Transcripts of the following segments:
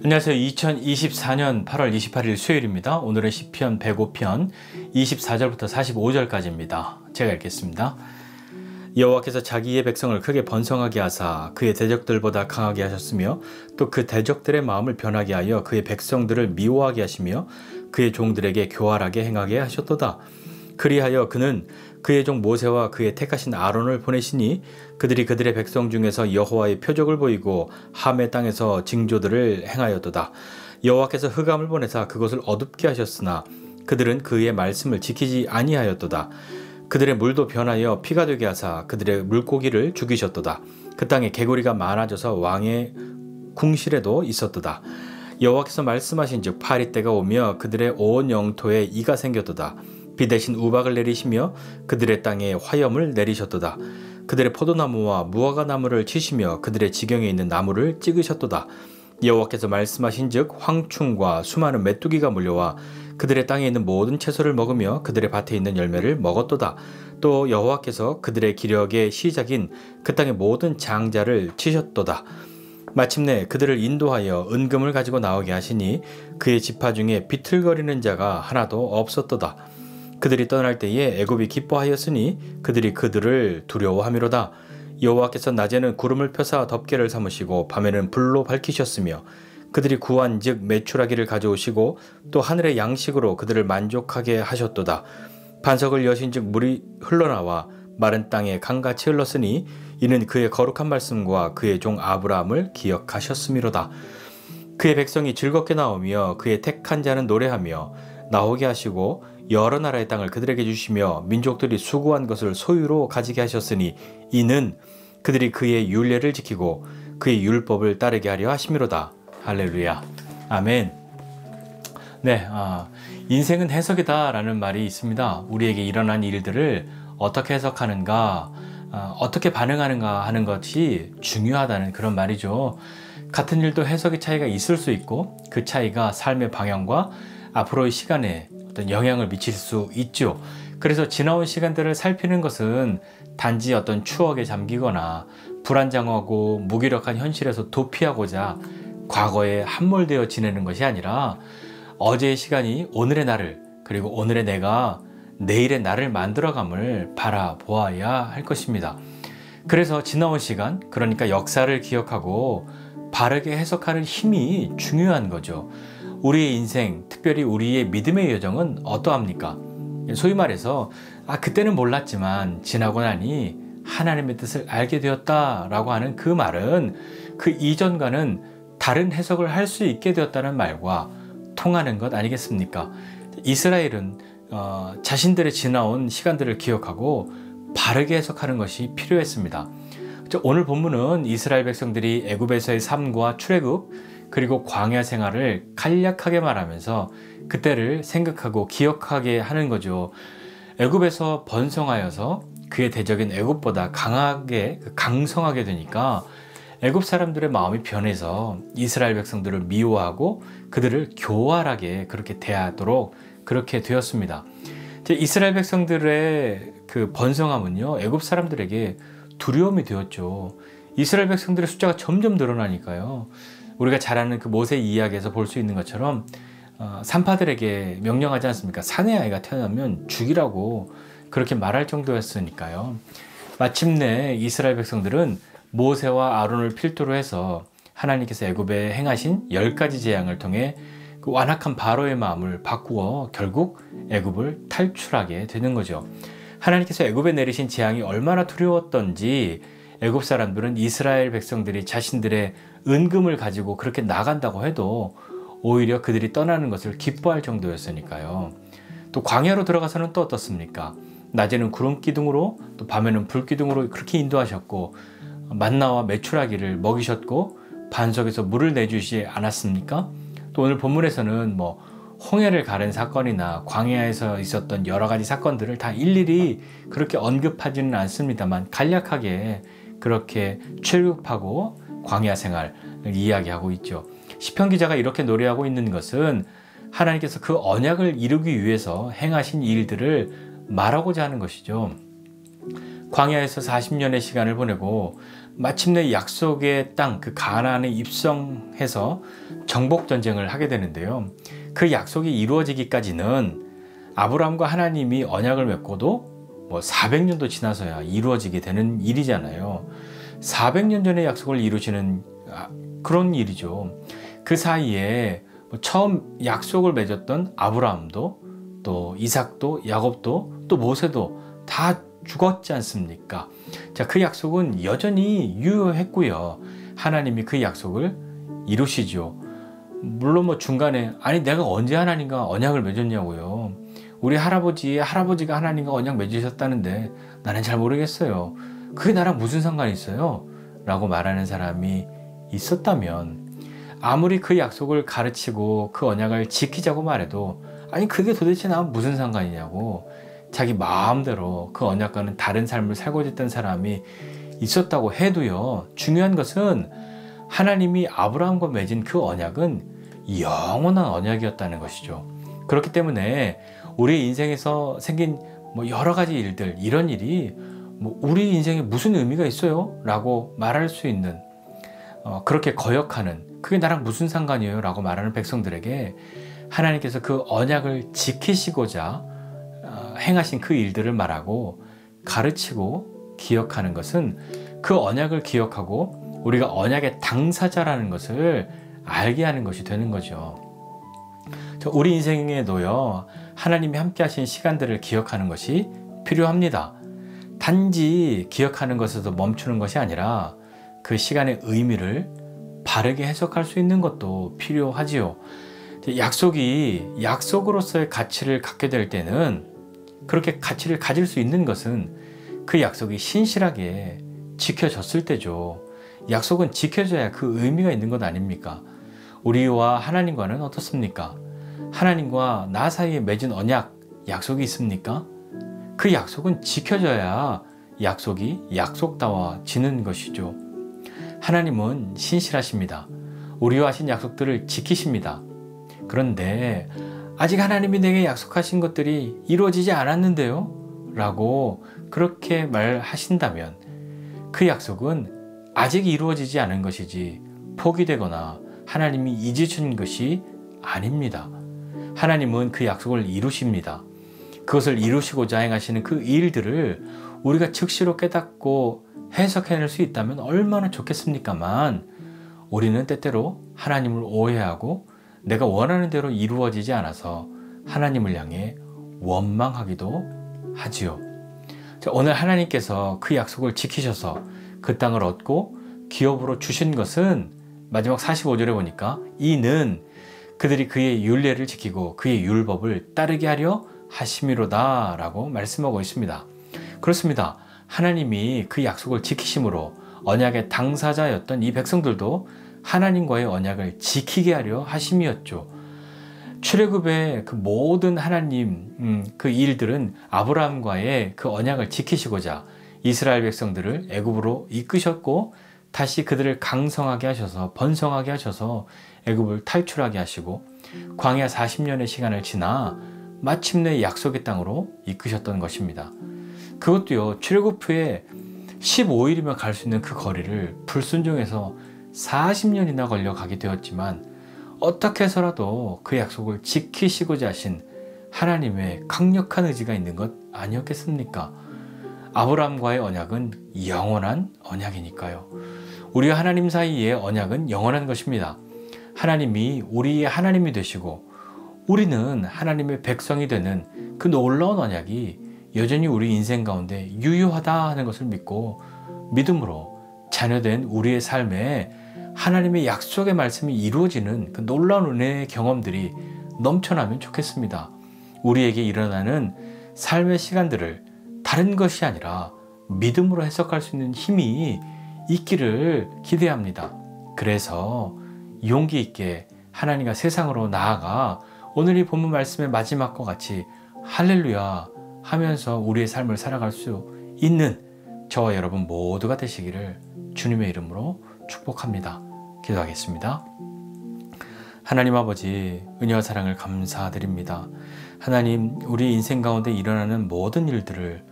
안녕하세요. 2024년 8월 28일 수요일입니다. 오늘은 시편 105편 24절부터 45절까지입니다. 제가 읽겠습니다. 여호와께서 자기의 백성을 크게 번성하게 하사 그의 대적들보다 강하게 하셨으며 또 그 대적들의 마음을 변하게 하여 그의 백성들을 미워하게 하시며 그의 종들에게 교활하게 행하게 하셨도다. 그리하여 그는 그의 종 모세와 그의 택하신 아론을 보내시니 그들이 그들의 백성 중에서 여호와의 표적을 보이고 함의 땅에서 징조들을 행하였도다. 여호와께서 흑암을 보내사 그것을 어둡게 하셨으나 그들은 그의 말씀을 지키지 아니하였도다. 그들의 물도 변하여 피가 되게 하사 그들의 물고기를 죽이셨도다. 그 땅에 개구리가 많아져서 왕의 궁실에도 있었도다. 여호와께서 말씀하신즉 파리때가 오며 그들의 온 영토에 이가 생겼도다. 비 대신 우박을 내리시며 그들의 땅에 화염을 내리셨도다. 그들의 포도나무와 무화과나무를 치시며 그들의 지경에 있는 나무를 찍으셨도다. 여호와께서 말씀하신즉 황충과 수많은 메뚜기가 몰려와 그들의 땅에 있는 모든 채소를 먹으며 그들의 밭에 있는 열매를 먹었도다. 또 여호와께서 그들의 기력의 시작인 그 땅의 모든 장자를 치셨도다. 마침내 그들을 인도하여 은금을 가지고 나오게 하시니 그의 지파 중에 비틀거리는 자가 하나도 없었도다. 그들이 떠날 때에 애굽이 기뻐하였으니 그들이 그들을 두려워하미로다. 여호와께서 낮에는 구름을 펴사 덮개를 삼으시고 밤에는 불로 밝히셨으며 그들이 구한즉 메추라기를 가져오시고 또 하늘의 양식으로 그들을 만족하게 하셨도다. 반석을 여신즉 물이 흘러나와 마른 땅에 강같이 흘렀으니 이는 그의 거룩한 말씀과 그의 종 아브라함을 기억하셨음이로다. 그의 백성이 즐겁게 나오며 그의 택한 자는 노래하며 나오게 하시고 여러 나라의 땅을 그들에게 주시며 민족들이 수고한 것을 소유로 가지게 하셨으니 이는 그들이 그의 율례를 지키고 그의 율법을 따르게 하려 하심이로다. 할렐루야. 아멘. 네, 인생은 해석이다 라는 말이 있습니다. 우리에게 일어난 일들을 어떻게 해석하는가, 어떻게 반응하는가 하는 것이 중요하다는 그런 말이죠. 같은 일도 해석의 차이가 있을 수 있고 그 차이가 삶의 방향과 앞으로의 시간에 어떤 영향을 미칠 수 있죠. 그래서 지나온 시간들을 살피는 것은 단지 어떤 추억에 잠기거나 불안정하고 무기력한 현실에서 도피하고자 과거에 함몰되어 지내는 것이 아니라 어제의 시간이 오늘의 나를 그리고 오늘의 내가 내일의 나를 만들어감을 바라보아야 할 것입니다. 그래서 지나온 시간, 그러니까 역사를 기억하고 바르게 해석하는 힘이 중요한 거죠. 우리의 인생, 특별히 우리의 믿음의 여정은 어떠합니까? 소위 말해서 그때는 몰랐지만 지나고 나니 하나님의 뜻을 알게 되었다라고 하는 그 말은 그 이전과는 다른 해석을 할 수 있게 되었다는 말과 통하는 것 아니겠습니까? 이스라엘은 자신들의 지나온 시간들을 기억하고 바르게 해석하는 것이 필요했습니다. 오늘 본문은 이스라엘 백성들이 애굽에서의 삶과 출애굽 그리고 광야 생활을 간략하게 말하면서 그때를 생각하고 기억하게 하는 거죠. 애굽에서 번성하여서 그의 대적인 애굽보다 강성하게 되니까 애굽 사람들의 마음이 변해서 이스라엘 백성들을 미워하고 그들을 교활하게 그렇게 대하도록 그렇게 되었습니다. 이스라엘 백성들의 그 번성함은요, 애굽 사람들에게 두려움이 되었죠. 이스라엘 백성들의 숫자가 점점 늘어나니까요. 우리가 잘 아는 그 모세 이야기에서 볼 수 있는 것처럼 산파들에게 명령하지 않습니까? 사내 아이가 태어나면 죽이라고 그렇게 말할 정도였으니까요. 마침내 이스라엘 백성들은 모세와 아론을 필두로 해서 하나님께서 애굽에 행하신 10가지 재앙을 통해 그 완악한 바로의 마음을 바꾸어 결국 애굽을 탈출하게 되는 거죠. 하나님께서 애굽에 내리신 재앙이 얼마나 두려웠던지 애굽 사람들은 이스라엘 백성들이 자신들의 은금을 가지고 그렇게 나간다고 해도 오히려 그들이 떠나는 것을 기뻐할 정도였으니까요. 또 광야로 들어가서는 또 어떻습니까? 낮에는 구름 기둥으로 또 밤에는 불 기둥으로 그렇게 인도하셨고 만나와 메추라기를 먹이셨고 반석에서 물을 내주시지 않았습니까? 또 오늘 본문에서는 홍해를 가른 사건이나 광야에서 있었던 여러 가지 사건들을 다 일일이 그렇게 언급하지는 않습니다만 간략하게 그렇게 출애굽하고 광야 생활을 이야기하고 있죠. 시편 기자가 이렇게 노래하고 있는 것은 하나님께서 그 언약을 이루기 위해서 행하신 일들을 말하고자 하는 것이죠. 광야에서 40년의 시간을 보내고 마침내 약속의 땅, 그 가나안에 입성해서 정복 전쟁을 하게 되는데요. 그 약속이 이루어지기까지는 아브라함과 하나님이 언약을 맺고도 400년도 지나서야 이루어지게 되는 일이잖아요. 400년 전에 약속을 이루시는 그런 일이죠. 그 사이에 처음 약속을 맺었던 아브라함도 또 이삭도 야곱도 또 모세도 다 죽었지 않습니까? 자, 그 약속은 여전히 유효했고요. 하나님이 그 약속을 이루시죠. 물론 중간에 아니 내가 언제 하나님과 언약을 맺었냐고요. 우리 할아버지의 할아버지가 하나님과 언약 맺으셨다는데 나는 잘 모르겠어요. 그게 나랑 무슨 상관이 있어요? 라고 말하는 사람이 있었다면 아무리 그 약속을 가르치고 그 언약을 지키자고 말해도 아니 그게 도대체 나랑 무슨 상관이냐고 자기 마음대로 그 언약과는 다른 삶을 살고자 했던 사람이 있었다고 해도요. 중요한 것은 하나님이 아브라함과 맺은 그 언약은 영원한 언약이었다는 것이죠. 그렇기 때문에 우리 인생에서 생긴 여러 가지 일들, 이런 일이 우리 인생에 무슨 의미가 있어요? 라고 말할 수 있는 그렇게 거역하는 그게 나랑 무슨 상관이에요? 라고 말하는 백성들에게 하나님께서 그 언약을 지키시고자 행하신 그 일들을 말하고 가르치고 기억하는 것은 그 언약을 기억하고 우리가 언약의 당사자라는 것을 알게 하는 것이 되는 거죠. 우리 인생에도요, 하나님이 함께 하신 시간들을 기억하는 것이 필요합니다. 단지 기억하는 것에서 멈추는 것이 아니라 그 시간의 의미를 바르게 해석할 수 있는 것도 필요하지요. 약속이 약속으로서의 가치를 갖게 될 때는 그렇게 가치를 가질 수 있는 것은 그 약속이 신실하게 지켜졌을 때죠. 약속은 지켜져야 그 의미가 있는 것 아닙니까? 우리와 하나님과는 어떻습니까? 하나님과 나 사이에 맺은 언약, 약속이 있습니까? 그 약속은 지켜져야 약속이 약속다워지는 것이죠. 하나님은 신실하십니다. 우리와 하신 약속들을 지키십니다. 그런데 아직 하나님이 내게 약속하신 것들이 이루어지지 않았는데요? 라고 그렇게 말하신다면 그 약속은 아직 이루어지지 않은 것이지 포기되거나 하나님이 잊으신 것이 아닙니다. 하나님은 그 약속을 이루십니다. 그것을 이루시고자 행하시는 그 일들을 우리가 즉시로 깨닫고 해석해낼 수 있다면 얼마나 좋겠습니까만 우리는 때때로 하나님을 오해하고 내가 원하는 대로 이루어지지 않아서 하나님을 향해 원망하기도 하지요. 자, 오늘 하나님께서 그 약속을 지키셔서 그 땅을 얻고 기업으로 주신 것은 마지막 45절에 보니까 이는 그들이 그의 율례를 지키고 그의 율법을 따르게 하려 하심이로다 라고 말씀하고 있습니다. 그렇습니다. 하나님이 그 약속을 지키심으로 언약의 당사자였던 이 백성들도 하나님과의 언약을 지키게 하려 하심이었죠. 출애굽의 그 모든 하나님 그 일들은 아브라함과의 그 언약을 지키시고자 이스라엘 백성들을 애굽으로 이끄셨고 다시 그들을 강성하게 하셔서 번성하게 하셔서 애굽을 탈출하게 하시고 광야 40년의 시간을 지나 마침내 약속의 땅으로 이끄셨던 것입니다. 그것도요, 출애굽 후에 15일이면 갈 수 있는 그 거리를 불순종해서 40년이나 걸려 가게 되었지만 어떻게 해서라도 그 약속을 지키시고자 하신 하나님의 강력한 의지가 있는 것 아니었겠습니까? 아브라함과의 언약은 영원한 언약이니까요. 우리와 하나님 사이의 언약은 영원한 것입니다. 하나님이 우리의 하나님이 되시고 우리는 하나님의 백성이 되는 그 놀라운 언약이 여전히 우리 인생 가운데 유효하다 하는 것을 믿고 믿음으로 자녀된 우리의 삶에 하나님의 약속의 말씀이 이루어지는 그 놀라운 은혜의 경험들이 넘쳐나면 좋겠습니다. 우리에게 일어나는 삶의 시간들을 다른 것이 아니라 믿음으로 해석할 수 있는 힘이 있기를 기대합니다. 그래서 용기 있게 하나님과 세상으로 나아가 오늘 이 본문 말씀의 마지막과 같이 할렐루야 하면서 우리의 삶을 살아갈 수 있는 저와 여러분 모두가 되시기를 주님의 이름으로 축복합니다. 기도하겠습니다. 하나님 아버지, 은혜와 사랑을 감사드립니다. 하나님, 우리 인생 가운데 일어나는 모든 일들을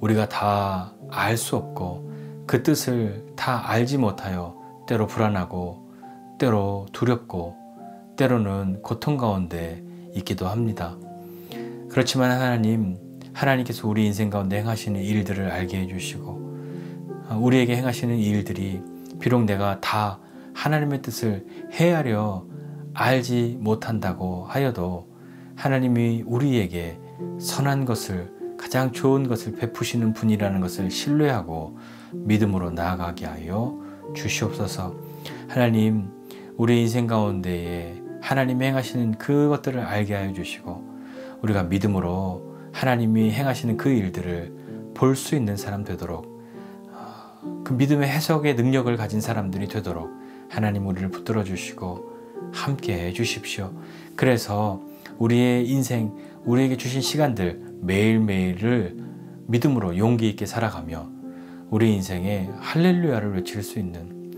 우리가 다 알 수 없고 그 뜻을 다 알지 못하여 때로 불안하고 때로 두렵고 때로는 고통 가운데 있기도 합니다. 그렇지만 하나님께서 우리 인생 가운데 행하시는 일들을 알게 해주시고 우리에게 행하시는 일들이 비록 내가 다 하나님의 뜻을 헤아려 알지 못한다고 하여도 하나님이 우리에게 선한 것을, 가장 좋은 것을 베푸시는 분이라는 것을 신뢰하고 믿음으로 나아가게 하여 주시옵소서. 하나님, 우리 인생 가운데에 하나님이 행하시는 그것들을 알게 하여 주시고 우리가 믿음으로 하나님이 행하시는 그 일들을 볼 수 있는 사람 되도록, 그 믿음의 해석의 능력을 가진 사람들이 되도록 하나님 우리를 붙들어 주시고 함께 해 주십시오. 그래서 우리의 인생, 우리에게 주신 시간들 매일매일을 믿음으로 용기 있게 살아가며 우리 인생에 할렐루야를 외칠 수 있는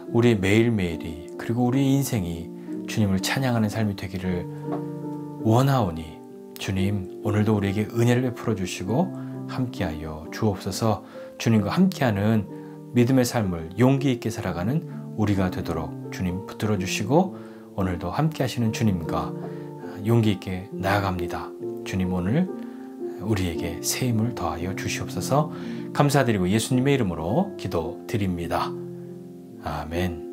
우리의 매일매일이, 그리고 우리의 인생이 주님을 찬양하는 삶이 되기를 원하오니 주님, 오늘도 우리에게 은혜를 베풀어 주시고 함께하여 주옵소서. 주님과 함께하는 믿음의 삶을 용기 있게 살아가는 우리가 되도록 주님 붙들어 주시고 오늘도 함께하시는 주님과 용기 있게 나아갑니다. 주님, 오늘 우리에게 새 힘을 더하여 주시옵소서. 감사드리고 예수님의 이름으로 기도드립니다. 아멘.